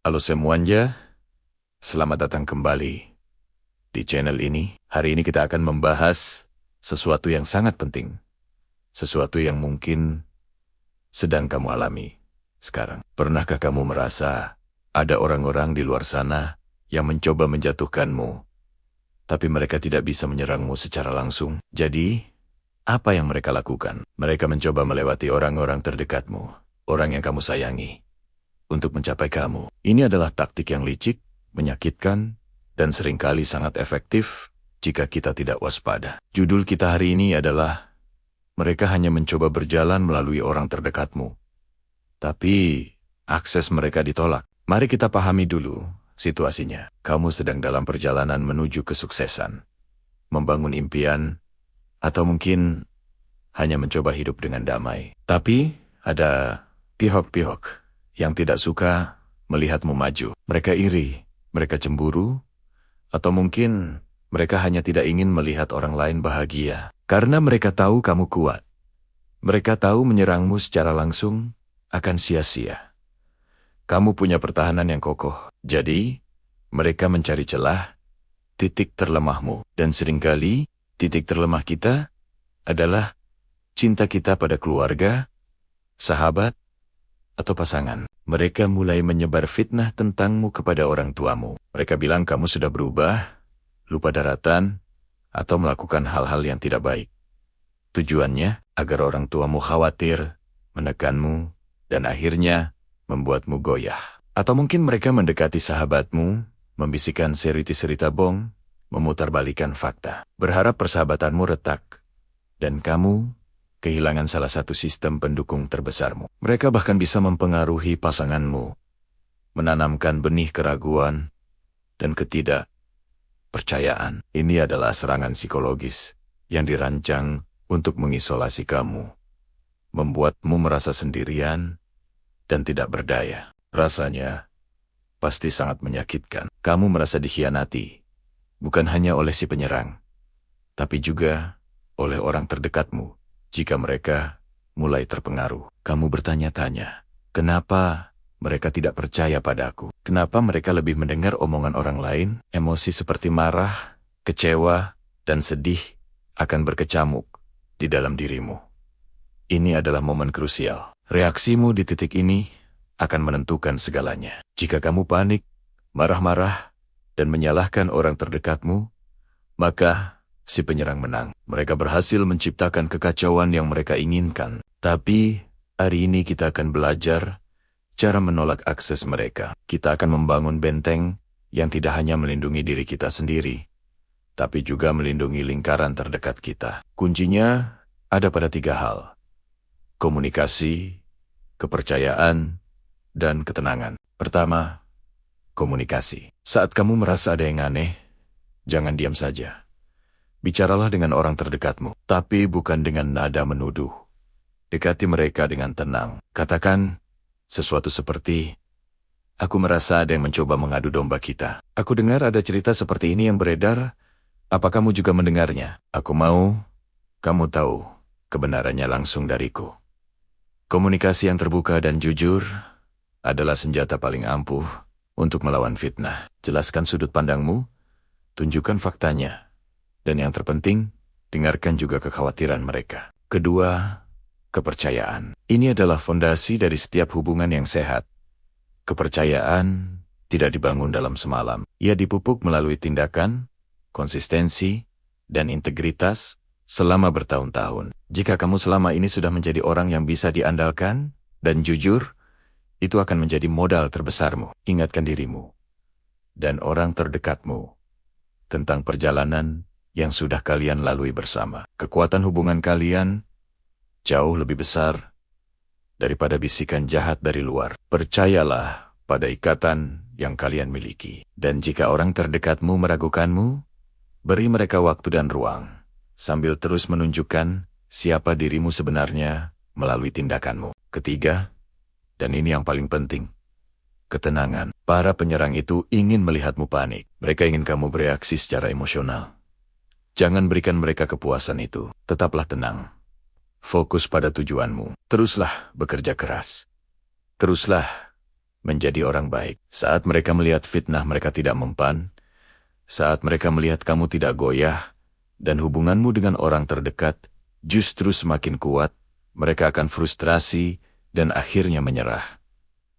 Halo semuanya, selamat datang kembali di channel ini. Hari ini kita akan membahas sesuatu yang sangat penting. Sesuatu yang mungkin sedang kamu alami sekarang. Pernahkah kamu merasa ada orang-orang di luar sana yang mencoba menjatuhkanmu, tapi mereka tidak bisa menyerangmu secara langsung? Jadi, apa yang mereka lakukan? Mereka mencoba melewati orang-orang terdekatmu, orang yang kamu sayangi, untuk mencapai kamu. Ini adalah taktik yang licik, menyakitkan, dan seringkali sangat efektif jika kita tidak waspada. Judul kita hari ini adalah, mereka hanya mencoba berjalan melalui orang terdekatmu, tapi akses mereka ditolak. Mari kita pahami dulu situasinya. Kamu sedang dalam perjalanan menuju kesuksesan, membangun impian, atau mungkin hanya mencoba hidup dengan damai. Tapi ada pihak-pihak yang tidak suka melihatmu maju. Mereka iri, mereka cemburu, atau mungkin mereka hanya tidak ingin melihat orang lain bahagia. Karena mereka tahu kamu kuat. Mereka tahu menyerangmu secara langsung akan sia-sia. Kamu punya pertahanan yang kokoh. Jadi, mereka mencari celah, titik terlemahmu. Dan seringkali, titik terlemah kita adalah cinta kita pada keluarga, sahabat, atau pasangan. Mereka mulai menyebar fitnah tentangmu kepada orang tuamu. Mereka bilang kamu sudah berubah, lupa daratan, atau melakukan hal-hal yang tidak baik. Tujuannya agar orang tuamu khawatir, menekanmu, dan akhirnya membuatmu goyah. Atau mungkin mereka mendekati sahabatmu, membisikkan cerita bong, memutarbalikkan fakta, berharap persahabatanmu retak, dan kamu kehilangan salah satu sistem pendukung terbesarmu. Mereka bahkan bisa mempengaruhi pasanganmu, menanamkan benih keraguan dan ketidakpercayaan. Ini adalah serangan psikologis yang dirancang untuk mengisolasi kamu, membuatmu merasa sendirian dan tidak berdaya. Rasanya pasti sangat menyakitkan. Kamu merasa dikhianati, bukan hanya oleh si penyerang, tapi juga oleh orang terdekatmu. Jika mereka mulai terpengaruh, kamu bertanya-tanya, kenapa mereka tidak percaya padaku? Kenapa mereka lebih mendengar omongan orang lain? Emosi seperti marah, kecewa, dan sedih akan berkecamuk di dalam dirimu. Ini adalah momen krusial. Reaksimu di titik ini akan menentukan segalanya. Jika kamu panik, marah-marah, dan menyalahkan orang terdekatmu, maka si penyerang menang. Mereka berhasil menciptakan kekacauan yang mereka inginkan. Tapi, hari ini kita akan belajar cara menolak akses mereka. Kita akan membangun benteng yang tidak hanya melindungi diri kita sendiri, tapi juga melindungi lingkaran terdekat kita. Kuncinya ada pada 3 hal: komunikasi, kepercayaan, dan ketenangan. Pertama, komunikasi. Saat kamu merasa ada yang aneh, jangan diam saja. Bicaralah dengan orang terdekatmu, tapi bukan dengan nada menuduh. Dekati mereka dengan tenang. Katakan sesuatu seperti, aku merasa ada yang mencoba mengadu domba kita. Aku dengar ada cerita seperti ini yang beredar. Apa kamu juga mendengarnya? Aku mau kamu tahu kebenarannya langsung dariku. Komunikasi yang terbuka dan jujur adalah senjata paling ampuh untuk melawan fitnah. Jelaskan sudut pandangmu, tunjukkan faktanya. Dan yang terpenting, dengarkan juga kekhawatiran mereka. Kedua, kepercayaan. Ini adalah fondasi dari setiap hubungan yang sehat. Kepercayaan tidak dibangun dalam semalam. Ia dipupuk melalui tindakan, konsistensi, dan integritas selama bertahun-tahun. Jika kamu selama ini sudah menjadi orang yang bisa diandalkan dan jujur, itu akan menjadi modal terbesarmu. Ingatkan dirimu dan orang terdekatmu tentang perjalanan yang sudah kalian lalui bersama. Kekuatan hubungan kalian jauh lebih besar daripada bisikan jahat dari luar. Percayalah pada ikatan yang kalian miliki. Dan jika orang terdekatmu meragukanmu, beri mereka waktu dan ruang, sambil terus menunjukkan siapa dirimu sebenarnya melalui tindakanmu. Ketiga, dan ini yang paling penting, ketenangan. Para penyerang itu ingin melihatmu panik. Mereka ingin kamu bereaksi secara emosional. Jangan berikan mereka kepuasan itu. Tetaplah tenang. Fokus pada tujuanmu. Teruslah bekerja keras. Teruslah menjadi orang baik. Saat mereka melihat fitnah, mereka tidak mempan. Saat mereka melihat kamu tidak goyah, dan hubunganmu dengan orang terdekat justru semakin kuat, mereka akan frustrasi dan akhirnya menyerah.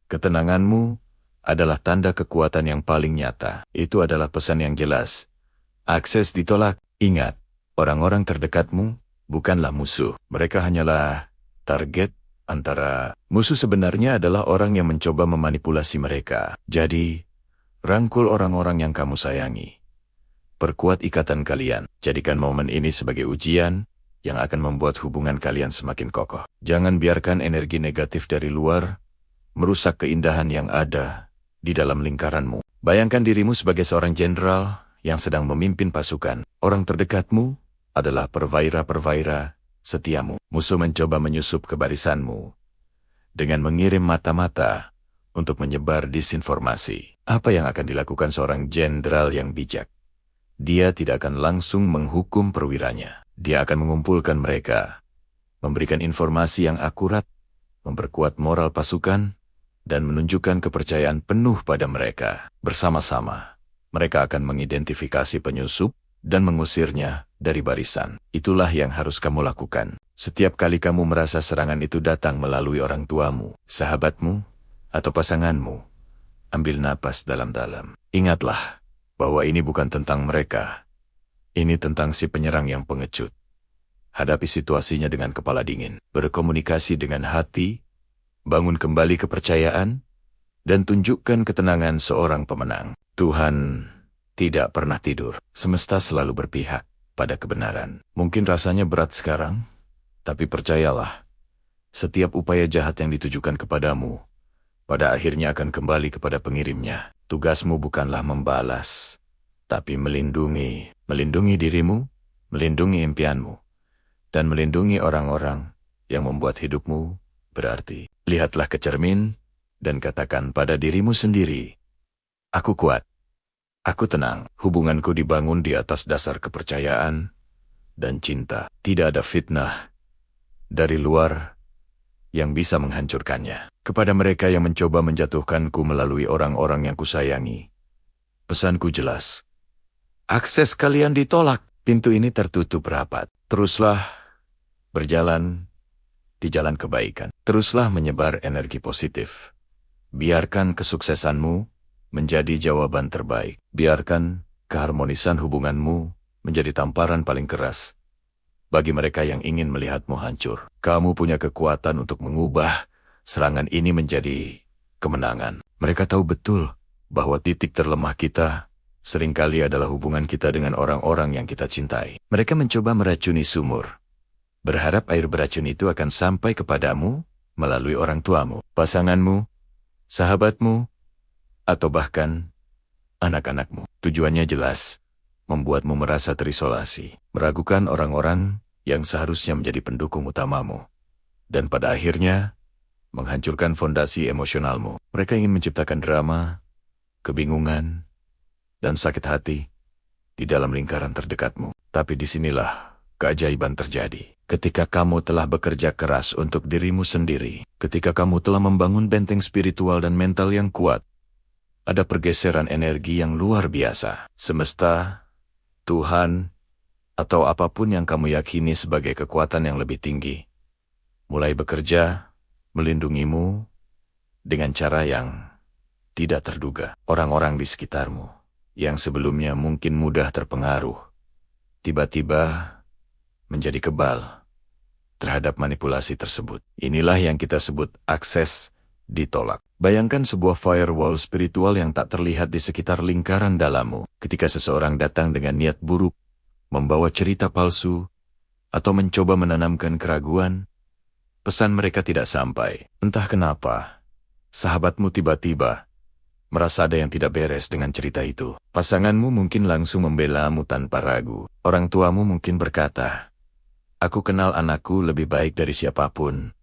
Ketenanganmu adalah tanda kekuatan yang paling nyata. Itu adalah pesan yang jelas. Akses ditolak. Ingat, orang-orang terdekatmu bukanlah musuh. Mereka hanyalah target. Antara musuh sebenarnya adalah orang yang mencoba memanipulasi mereka. Jadi, rangkul orang-orang yang kamu sayangi. Perkuat ikatan kalian. Jadikan momen ini sebagai ujian yang akan membuat hubungan kalian semakin kokoh. Jangan biarkan energi negatif dari luar merusak keindahan yang ada di dalam lingkaranmu. Bayangkan dirimu sebagai seorang jenderal yang sedang memimpin pasukan. Orang terdekatmu adalah perwira-perwira setiamu. Musuh mencoba menyusup ke barisanmu dengan mengirim mata-mata untuk menyebar disinformasi. Apa yang akan dilakukan seorang jenderal yang bijak? Dia tidak akan langsung menghukum perwiranya. Dia akan mengumpulkan mereka, memberikan informasi yang akurat, memperkuat moral pasukan, dan menunjukkan kepercayaan penuh pada mereka. Bersama-sama, mereka akan mengidentifikasi penyusup dan mengusirnya dari barisan. Itulah yang harus kamu lakukan. Setiap kali kamu merasa serangan itu datang melalui orang tuamu, sahabatmu, atau pasanganmu, ambil napas dalam-dalam. Ingatlah bahwa ini bukan tentang mereka. Ini tentang si penyerang yang pengecut. Hadapi situasinya dengan kepala dingin. Berkomunikasi dengan hati, bangun kembali kepercayaan, dan tunjukkan ketenangan seorang pemenang. Tuhan tidak pernah tidur. Semesta selalu berpihak pada kebenaran. Mungkin rasanya berat sekarang, tapi percayalah, setiap upaya jahat yang ditujukan kepadamu, pada akhirnya akan kembali kepada pengirimnya. Tugasmu bukanlah membalas, tapi melindungi. Melindungi dirimu, melindungi impianmu, dan melindungi orang-orang yang membuat hidupmu berarti. Lihatlah ke cermin, dan katakan pada dirimu sendiri, aku kuat. Aku tenang. Hubunganku dibangun di atas dasar kepercayaan dan cinta. Tidak ada fitnah dari luar yang bisa menghancurkannya. Kepada mereka yang mencoba menjatuhkanku melalui orang-orang yang kusayangi, pesanku jelas. Akses kalian ditolak. Pintu ini tertutup rapat. Teruslah berjalan di jalan kebaikan. Teruslah menyebar energi positif. Biarkan kesuksesanmu menjadi jawaban terbaik. Biarkan keharmonisan hubunganmu menjadi tamparan paling keras bagi mereka yang ingin melihatmu hancur. Kamu punya kekuatan untuk mengubah serangan ini menjadi kemenangan. Mereka tahu betul bahwa titik terlemah kita seringkali adalah hubungan kita dengan orang-orang yang kita cintai. Mereka mencoba meracuni sumur, berharap air beracun itu akan sampai kepadamu melalui orang tuamu, pasanganmu, sahabatmu, atau bahkan anak-anakmu. Tujuannya jelas, membuatmu merasa terisolasi, meragukan orang-orang yang seharusnya menjadi pendukung utamamu, dan pada akhirnya menghancurkan fondasi emosionalmu. Mereka ingin menciptakan drama, kebingungan, dan sakit hati di dalam lingkaran terdekatmu. Tapi disinilah keajaiban terjadi. Ketika kamu telah bekerja keras untuk dirimu sendiri, ketika kamu telah membangun benteng spiritual dan mental yang kuat, ada pergeseran energi yang luar biasa. Semesta, Tuhan, atau apapun yang kamu yakini sebagai kekuatan yang lebih tinggi, mulai bekerja melindungimu dengan cara yang tidak terduga. Orang-orang di sekitarmu yang sebelumnya mungkin mudah terpengaruh, tiba-tiba menjadi kebal terhadap manipulasi tersebut. Inilah yang kita sebut akses ditolak. Bayangkan sebuah firewall spiritual yang tak terlihat di sekitar lingkaran dalammu. Ketika seseorang datang dengan niat buruk, membawa cerita palsu, atau mencoba menanamkan keraguan, pesan mereka tidak sampai. Entah kenapa, sahabatmu tiba-tiba merasa ada yang tidak beres dengan cerita itu. Pasanganmu mungkin langsung membelamu tanpa ragu. Orang tuamu mungkin berkata, "Aku kenal anakku lebih baik dari siapapun."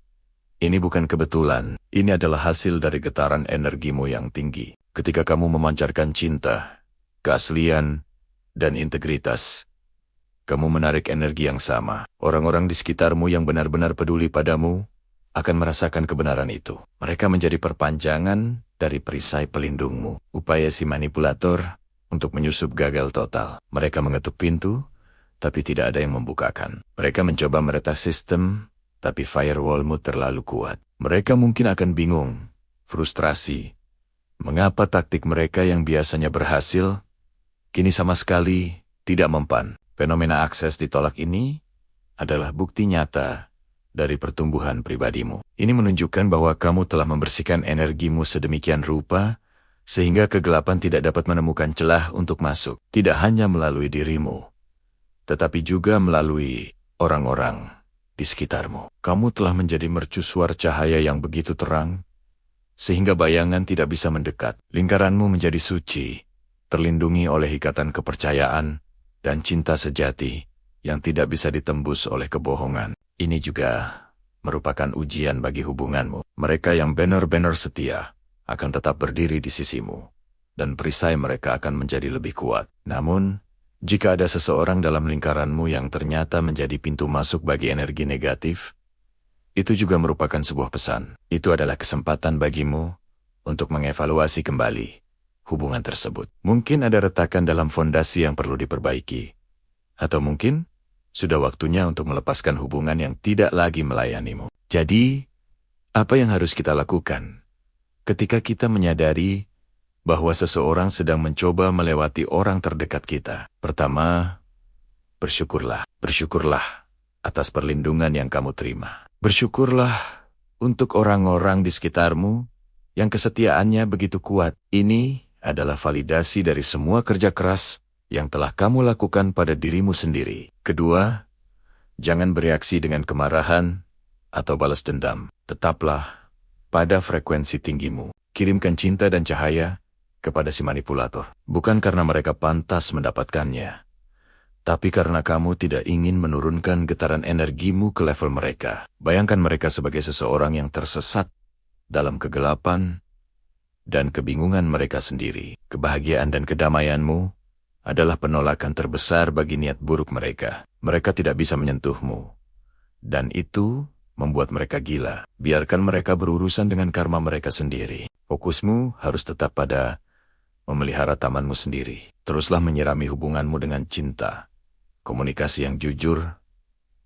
Ini bukan kebetulan, ini adalah hasil dari getaran energimu yang tinggi. Ketika kamu memancarkan cinta, keaslian, dan integritas, kamu menarik energi yang sama. Orang-orang di sekitarmu yang benar-benar peduli padamu akan merasakan kebenaran itu. Mereka menjadi perpanjangan dari perisai pelindungmu. Upaya si manipulator untuk menyusup gagal total. Mereka mengetuk pintu, tapi tidak ada yang membukakan. Mereka mencoba meretas sistem, tapi firewallmu terlalu kuat. Mereka mungkin akan bingung, frustrasi. Mengapa taktik mereka yang biasanya berhasil, kini sama sekali tidak mempan? Fenomena akses ditolak ini adalah bukti nyata dari pertumbuhan pribadimu. Ini menunjukkan bahwa kamu telah membersihkan energimu sedemikian rupa, sehingga kegelapan tidak dapat menemukan celah untuk masuk. Tidak hanya melalui dirimu, tetapi juga melalui orang-orang di sekitarmu. Kamu telah menjadi mercusuar cahaya yang begitu terang, sehingga bayangan tidak bisa mendekat. Lingkaranmu menjadi suci, terlindungi oleh ikatan kepercayaan dan cinta sejati yang tidak bisa ditembus oleh kebohongan. Ini juga merupakan ujian bagi hubunganmu. Mereka yang benar-benar setia akan tetap berdiri di sisimu, dan perisai mereka akan menjadi lebih kuat. Namun, jika ada seseorang dalam lingkaranmu yang ternyata menjadi pintu masuk bagi energi negatif, itu juga merupakan sebuah pesan. Itu adalah kesempatan bagimu untuk mengevaluasi kembali hubungan tersebut. Mungkin ada retakan dalam fondasi yang perlu diperbaiki, atau mungkin sudah waktunya untuk melepaskan hubungan yang tidak lagi melayanimu. Jadi, apa yang harus kita lakukan ketika kita menyadari bahwa seseorang sedang mencoba melewati orang terdekat kita? Pertama, bersyukurlah. Bersyukurlah atas perlindungan yang kamu terima. Bersyukurlah untuk orang-orang di sekitarmu yang kesetiaannya begitu kuat. Ini adalah validasi dari semua kerja keras yang telah kamu lakukan pada dirimu sendiri. Kedua, jangan bereaksi dengan kemarahan atau balas dendam. Tetaplah pada frekuensi tinggimu. Kirimkan cinta dan cahaya kepada si manipulator. Bukan karena mereka pantas mendapatkannya, tapi karena kamu tidak ingin menurunkan getaran energimu ke level mereka. Bayangkan mereka sebagai seseorang yang tersesat dalam kegelapan dan kebingungan mereka sendiri. Kebahagiaan dan kedamaianmu adalah penolakan terbesar bagi niat buruk mereka. Mereka tidak bisa menyentuhmu, dan itu membuat mereka gila. Biarkan mereka berurusan dengan karma mereka sendiri. Fokusmu harus tetap pada memelihara tamanmu sendiri. Teruslah menyirami hubunganmu dengan cinta, komunikasi yang jujur,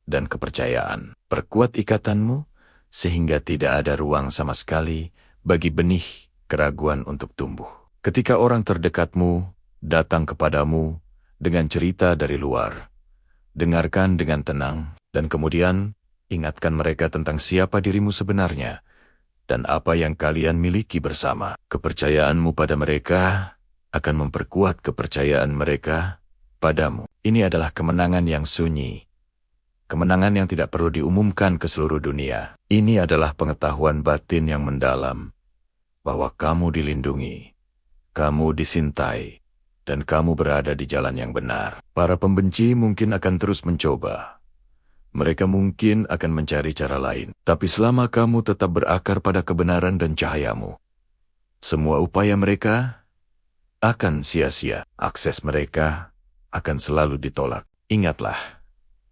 dan kepercayaan. Perkuat ikatanmu sehingga tidak ada ruang sama sekali bagi benih keraguan untuk tumbuh. Ketika orang terdekatmu datang kepadamu dengan cerita dari luar, dengarkan dengan tenang, dan kemudian ingatkan mereka tentang siapa dirimu sebenarnya dan apa yang kalian miliki bersama. Kepercayaanmu pada mereka akan memperkuat kepercayaan mereka padamu. Ini adalah kemenangan yang sunyi, kemenangan yang tidak perlu diumumkan ke seluruh dunia. Ini adalah pengetahuan batin yang mendalam bahwa kamu dilindungi, kamu disintai, dan kamu berada di jalan yang benar. Para pembenci mungkin akan terus mencoba. Mereka mungkin akan mencari cara lain. Tapi selama kamu tetap berakar pada kebenaran dan cahayamu, semua upaya mereka akan sia-sia. Akses mereka akan selalu ditolak. Ingatlah,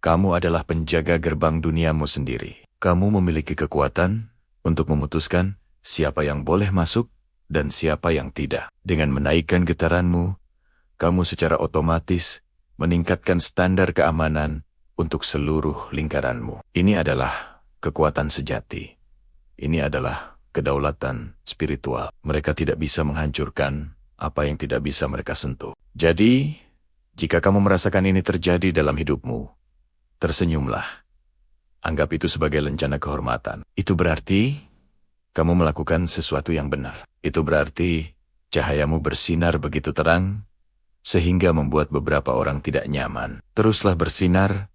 kamu adalah penjaga gerbang duniamu sendiri. Kamu memiliki kekuatan untuk memutuskan siapa yang boleh masuk dan siapa yang tidak. Dengan menaikkan getaranmu, kamu secara otomatis meningkatkan standar keamanan untuk seluruh lingkaranmu. Ini adalah kekuatan sejati. Ini adalah kedaulatan spiritual. Mereka tidak bisa menghancurkan apa yang tidak bisa mereka sentuh. Jadi, jika kamu merasakan ini terjadi dalam hidupmu, tersenyumlah. Anggap itu sebagai lencana kehormatan. Itu berarti kamu melakukan sesuatu yang benar. Itu berarti cahayamu bersinar begitu terang, sehingga membuat beberapa orang tidak nyaman. Teruslah bersinar,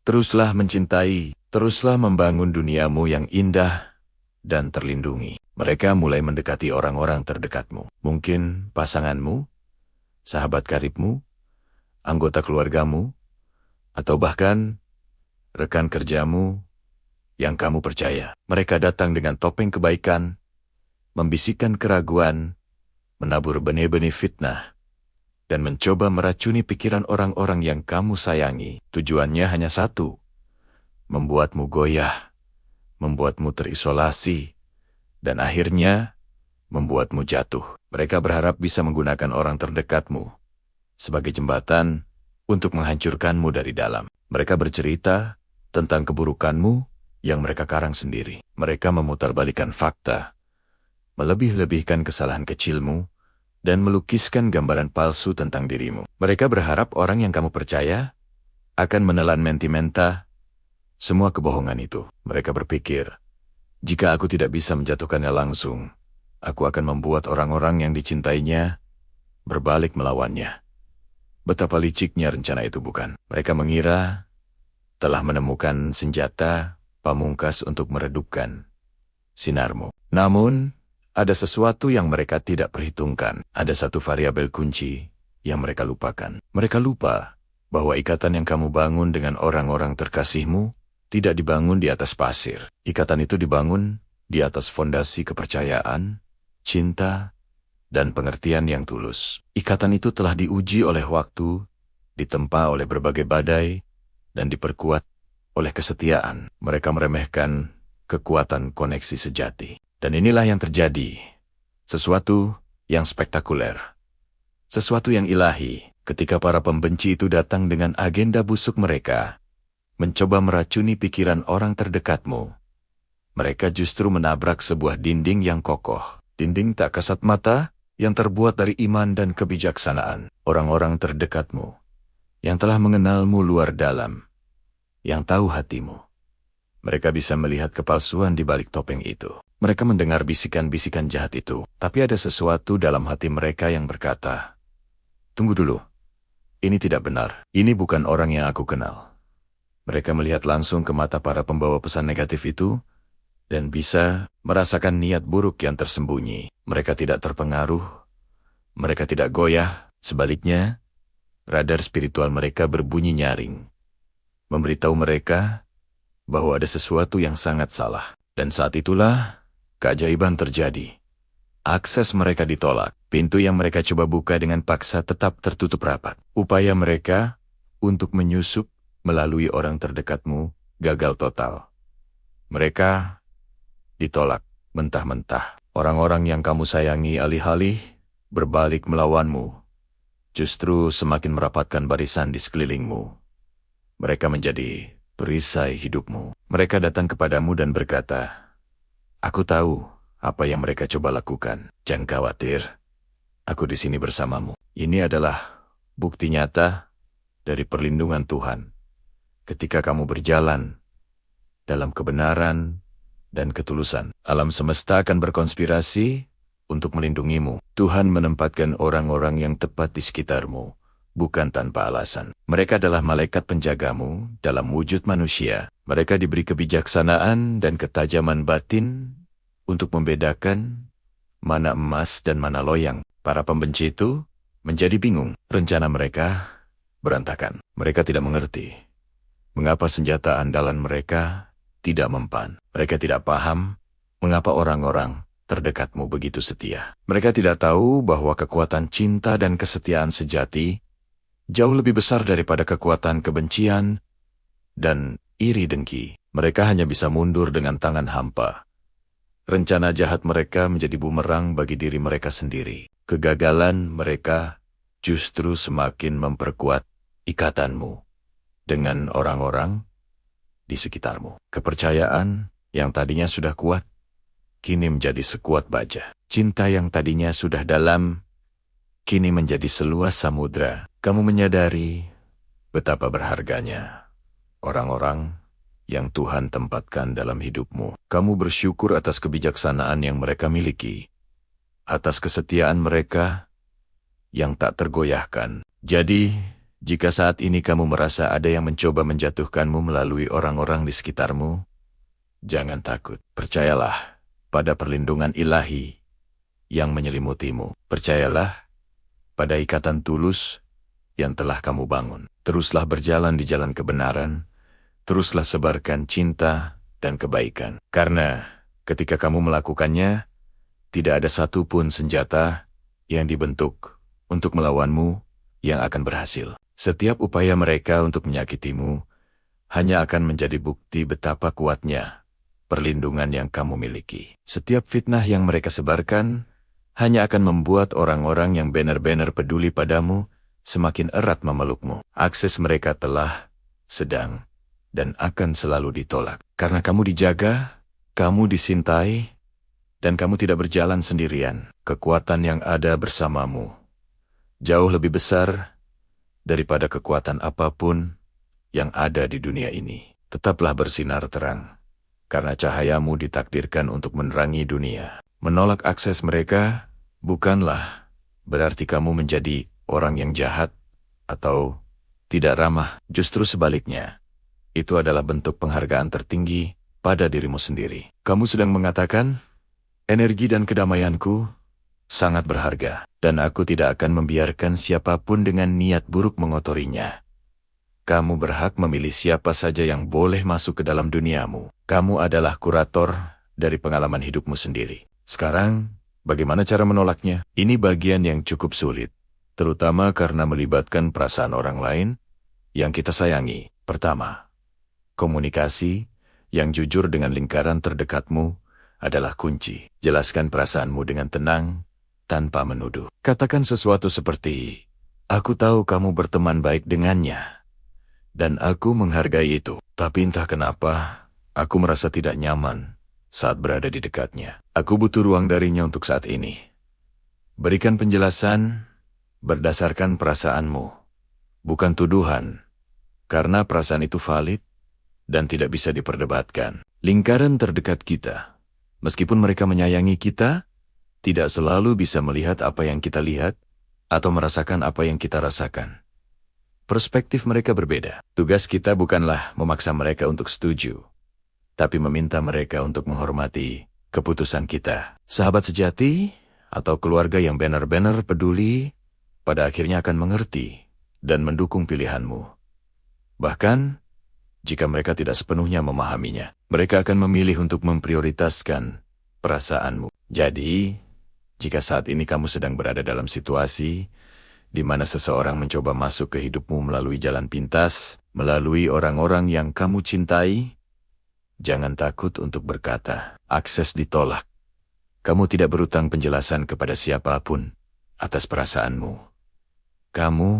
teruslah mencintai, teruslah membangun duniamu yang indah dan terlindungi. Mereka mulai mendekati orang-orang terdekatmu. Mungkin pasanganmu, sahabat karibmu, anggota keluargamu, atau bahkan rekan kerjamu yang kamu percaya. Mereka datang dengan topeng kebaikan, membisikkan keraguan, menabur benih-benih fitnah, dan mencoba meracuni pikiran orang-orang yang kamu sayangi. Tujuannya hanya satu, membuatmu goyah, membuatmu terisolasi, dan akhirnya membuatmu jatuh. Mereka berharap bisa menggunakan orang terdekatmu sebagai jembatan untuk menghancurkanmu dari dalam. Mereka bercerita tentang keburukanmu yang mereka karang sendiri. Mereka memutarbalikkan fakta, melebih-lebihkan kesalahan kecilmu, dan melukiskan gambaran palsu tentang dirimu. Mereka berharap orang yang kamu percaya akan menelan mentimenta semua kebohongan itu. Mereka berpikir, jika aku tidak bisa menjatuhkannya langsung, aku akan membuat orang-orang yang dicintainya berbalik melawannya. Betapa liciknya rencana itu, bukan? Mereka mengira telah menemukan senjata pamungkas untuk meredupkan sinarmu. Namun, ada sesuatu yang mereka tidak perhitungkan. Ada satu variabel kunci yang mereka lupakan. Mereka lupa bahwa ikatan yang kamu bangun dengan orang-orang terkasihmu tidak dibangun di atas pasir. Ikatan itu dibangun di atas fondasi kepercayaan, cinta, dan pengertian yang tulus. Ikatan itu telah diuji oleh waktu, ditempa oleh berbagai badai, dan diperkuat oleh kesetiaan. Mereka meremehkan kekuatan koneksi sejati. Dan inilah yang terjadi. Sesuatu yang spektakuler. Sesuatu yang ilahi ketika para pembenci itu datang dengan agenda busuk mereka, mencoba meracuni pikiran orang terdekatmu. Mereka justru menabrak sebuah dinding yang kokoh. Dinding tak kasat mata yang terbuat dari iman dan kebijaksanaan. Orang-orang terdekatmu yang telah mengenalmu luar dalam, yang tahu hatimu. Mereka bisa melihat kepalsuan di balik topeng itu. Mereka mendengar bisikan-bisikan jahat itu, tapi ada sesuatu dalam hati mereka yang berkata, "Tunggu dulu, ini tidak benar. Ini bukan orang yang aku kenal." Mereka melihat langsung ke mata para pembawa pesan negatif itu, dan bisa merasakan niat buruk yang tersembunyi. Mereka tidak terpengaruh, mereka tidak goyah, sebaliknya, radar spiritual mereka berbunyi nyaring, memberitahu mereka bahwa ada sesuatu yang sangat salah. Dan saat itulah, keajaiban terjadi. Akses mereka ditolak, pintu yang mereka coba buka dengan paksa tetap tertutup rapat. Upaya mereka untuk menyusup melalui orang terdekatmu gagal total. Mereka ditolak mentah-mentah. Orang-orang yang kamu sayangi alih-alih berbalik melawanmu, justru semakin merapatkan barisan di sekelilingmu. Mereka menjadi perisai hidupmu. Mereka datang kepadamu dan berkata, "Aku tahu apa yang mereka coba lakukan. Jangan khawatir, aku di sini bersamamu." Ini adalah bukti nyata dari perlindungan Tuhan. Ketika kamu berjalan dalam kebenaran dan ketulusan, alam semesta akan berkonspirasi untuk melindungimu. Tuhan menempatkan orang-orang yang tepat di sekitarmu, bukan tanpa alasan. Mereka adalah malaikat penjagamu dalam wujud manusia. Mereka diberi kebijaksanaan dan ketajaman batin untuk membedakan mana emas dan mana loyang. Para pembenci itu menjadi bingung. Rencana mereka berantakan. Mereka tidak mengerti mengapa senjata andalan mereka tidak mempan. Mereka tidak paham mengapa orang-orang terdekatmu begitu setia. Mereka tidak tahu bahwa kekuatan cinta dan kesetiaan sejati jauh lebih besar daripada kekuatan kebencian dan iri dengki. Mereka hanya bisa mundur dengan tangan hampa. Rencana jahat mereka menjadi bumerang bagi diri mereka sendiri. Kegagalan mereka justru semakin memperkuat ikatanmu dengan orang-orang di sekitarmu. Kepercayaan yang tadinya sudah kuat, kini menjadi sekuat baja. Cinta yang tadinya sudah dalam, kini menjadi seluas samudra. Kamu menyadari betapa berharganya orang-orang yang Tuhan tempatkan dalam hidupmu. Kamu bersyukur atas kebijaksanaan yang mereka miliki, atas kesetiaan mereka yang tak tergoyahkan. Jadi, jika saat ini kamu merasa ada yang mencoba menjatuhkanmu melalui orang-orang di sekitarmu, jangan takut. Percayalah pada perlindungan ilahi yang menyelimutimu. Percayalah pada ikatan tulus yang telah kamu bangun. Teruslah berjalan di jalan kebenaran, teruslah sebarkan cinta dan kebaikan. Karena ketika kamu melakukannya, tidak ada satupun senjata yang dibentuk untuk melawanmu yang akan berhasil. Setiap upaya mereka untuk menyakitimu hanya akan menjadi bukti betapa kuatnya perlindungan yang kamu miliki. Setiap fitnah yang mereka sebarkan hanya akan membuat orang-orang yang benar-benar peduli padamu semakin erat memelukmu. Akses mereka telah, sedang, dan akan selalu ditolak. Karena kamu dijaga, kamu disintai, dan kamu tidak berjalan sendirian. Kekuatan yang ada bersamamu jauh lebih besar daripada kekuatan apapun yang ada di dunia ini. Tetaplah bersinar terang, karena cahayamu ditakdirkan untuk menerangi dunia. Menolak akses mereka bukanlah berarti kamu menjadi orang yang jahat atau tidak ramah. Justru sebaliknya, itu adalah bentuk penghargaan tertinggi pada dirimu sendiri. Kamu sedang mengatakan, energi dan kedamaianku sangat berharga, dan aku tidak akan membiarkan siapapun dengan niat buruk mengotorinya. Kamu berhak memilih siapa saja yang boleh masuk ke dalam duniamu. Kamu adalah kurator dari pengalaman hidupmu sendiri. Sekarang, bagaimana cara menolaknya? Ini bagian yang cukup sulit, terutama karena melibatkan perasaan orang lain yang kita sayangi. Pertama, komunikasi yang jujur dengan lingkaran terdekatmu adalah kunci. Jelaskan perasaanmu dengan tenang, tanpa menuduh. Katakan sesuatu seperti, aku tahu kamu berteman baik dengannya, dan aku menghargai itu. Tapi entah kenapa, aku merasa tidak nyaman saat berada di dekatnya. Aku butuh ruang darinya untuk saat ini. Berikan penjelasan berdasarkan perasaanmu, bukan tuduhan, karena perasaan itu valid dan tidak bisa diperdebatkan. Lingkaran terdekat kita, meskipun mereka menyayangi kita, tidak selalu bisa melihat apa yang kita lihat atau merasakan apa yang kita rasakan. Perspektif mereka berbeda. Tugas kita bukanlah memaksa mereka untuk setuju, tapi meminta mereka untuk menghormati keputusan kita. Sahabat sejati atau keluarga yang benar-benar peduli pada akhirnya akan mengerti dan mendukung pilihanmu. Bahkan, jika mereka tidak sepenuhnya memahaminya, mereka akan memilih untuk memprioritaskan perasaanmu. Jadi, jika saat ini kamu sedang berada dalam situasi di mana seseorang mencoba masuk ke hidupmu melalui jalan pintas, melalui orang-orang yang kamu cintai, jangan takut untuk berkata, akses ditolak. Kamu tidak berutang penjelasan kepada siapapun atas perasaanmu. Kamu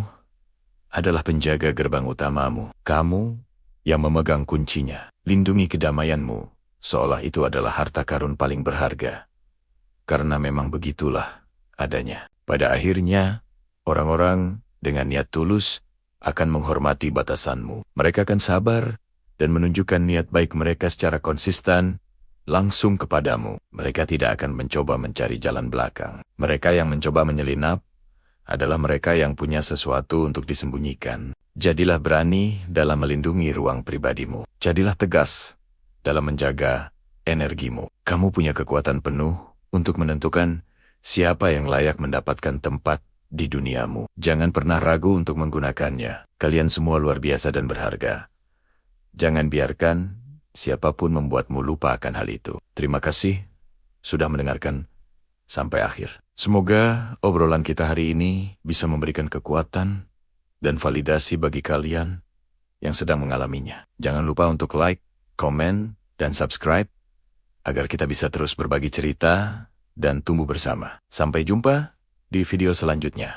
adalah penjaga gerbang utamamu. Kamu yang memegang kuncinya. Lindungi kedamaianmu, seolah itu adalah harta karun paling berharga. Karena memang begitulah adanya. Pada akhirnya, orang-orang dengan niat tulus akan menghormati batasanmu. Mereka akan sabar dan menunjukkan niat baik mereka secara konsisten langsung kepadamu. Mereka tidak akan mencoba mencari jalan belakang. Mereka yang mencoba menyelinap adalah mereka yang punya sesuatu untuk disembunyikan. Jadilah berani dalam melindungi ruang pribadimu. Jadilah tegas dalam menjaga energimu. Kamu punya kekuatan penuh untuk menentukan siapa yang layak mendapatkan tempat di duniamu. Jangan pernah ragu untuk menggunakannya. Kalian semua luar biasa dan berharga. Jangan biarkan siapapun membuatmu lupa akan hal itu. Terima kasih sudah mendengarkan sampai akhir. Semoga obrolan kita hari ini bisa memberikan kekuatan dan validasi bagi kalian yang sedang mengalaminya. Jangan lupa untuk like, komen, dan subscribe agar kita bisa terus berbagi cerita dan tumbuh bersama. Sampai jumpa di video selanjutnya.